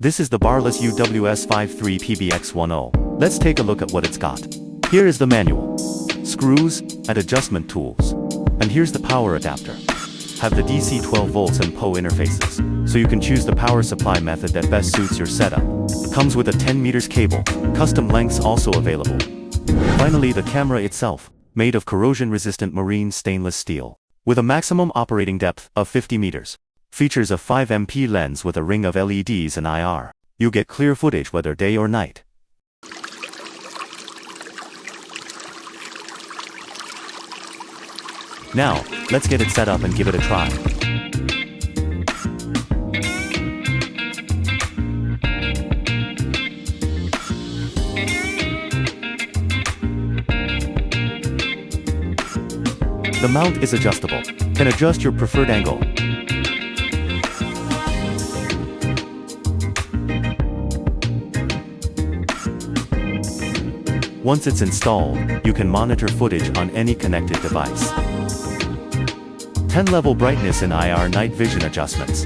This is the Barless UWS53PBX10. Let's take a look at what it's got. Here is the manual. Screws, and adjustment tools. And here's the power adapter. Have the DC 12 volts and PO interfaces, so you can choose the power supply method that best suits your setup. Comes with a 10 meters cable, custom lengths also available. Finally, the camera itself, made of corrosion-resistant marine stainless steel, with a maximum operating depth of 50 meters. Features a 5MP lens with a ring of LEDs and IR. You get clear footage whether day or night. Now, let's get it set up and give it a try. The mount is adjustable. Can adjust your preferred angle. Once it's installed, you can monitor footage on any connected device. 10-level brightness and IR night vision adjustments.